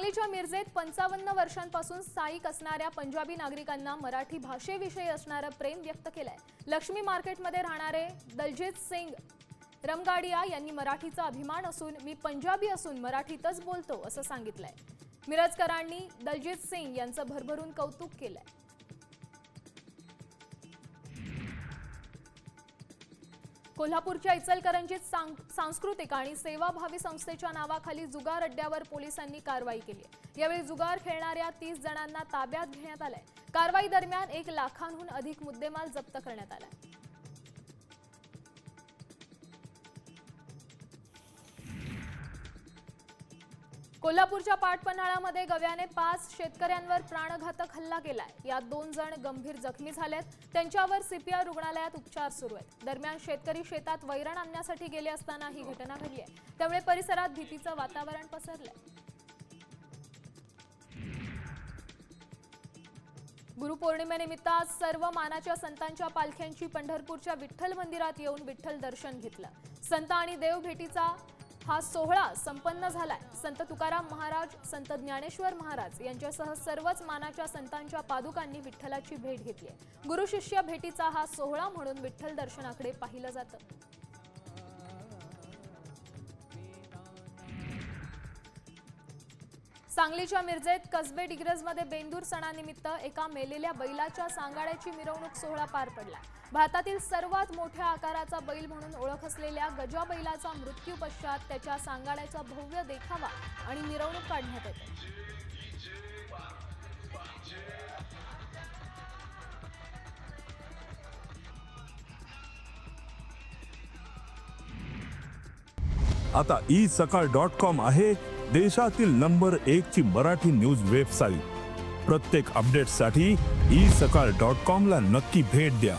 सांगलीच्या मिरजेत 55 वर्षांपासून स्थायिक असणाऱ्या पंजाबी नागरिकांना मराठी भाषेविषयी असणारं प्रेम व्यक्त केलंय। लक्ष्मी मार्केटमध्ये राहणारे दलजीत सिंग रमगाडिया यांनी मराठीचा अभिमान असून मी पंजाबी असून मराठीतच बोलतो असं सांगितलंय। मिरजकरांनी दलजीत सिंग यांचं भरभरून कौतुक केलंय। कोल्हापूरच्या इचलकरंजीत सांस्कृतिक आणि सेवाभावी संस्थेच्या नावाखाली जुगार अड्ड्यावर पोलिसांनी कारवाई केली आहे। यावेळी जुगार खेळणाऱ्या 30 जणांना ताब्यात घेण्यात आलंय। कारवाई दरम्यान 1 लाखांहून अधिक मुद्देमाल जप्त करण्यात आलाय। कोल्हापूरच्या पाटपन्हाळामध्ये गव्याने 5 शेतकऱ्यांवर प्राणघातक हल्ला केलाय। यात 2 जण गंभीर जखमी झालेत। त्यांच्यावर सीपीआर रुग्णालयात उपचार सुरू आहेत। दरम्यान शेतकरी शेतात वैरण आणण्यासाठी गेले असताना ही घटना घडली आहे। त्यामुळे परिसरात भीतीचं वातावरण पसरलंय। गुरुपौर्णिमेनिमित्त आज सर्व मानाच्या संतांच्या पालख्यांची पंढरपूरच्या विठ्ठल मंदिरात येऊन विठ्ठल दर्शन घेतलं। संत आणि देव भेटीचा हा सोहळा संपन्न झालाय। संत तुकाराम महाराज, संत ज्ञानेश्वर महाराज यांच्यासह सर्वच मानाच्या संतांच्या पादुकांनी विठ्ठलाची भेट घेतली आहे। गुरु शिष्य भेटीचा हा सोहळा म्हणून विठ्ठल दर्शनाकडे पाहिलं जातं। सांगलीच्या मिरजेत कसबे डिग्रजमध्ये बेंदूर सणानिमित्त एका मेलेल्या बैलाच्या सांगाड्याची मिरवणूक सोहळा पार पडला। भारतातील सर्वात मोठ्या आकाराचा बैल म्हणून ओळख असलेल्या गजा बैलाचा मृत्यू पश्चात त्याच्या सांगाड्याचा भव्य देखावा आणि मिरवणूक काढण्यात येते। आता isakal.com आहे देशातील नंबर 1 ची मराठी न्यूज वेबसाईट। प्रत्येक अपडेटसाठी isakal.com ला नक्की भेट द्या।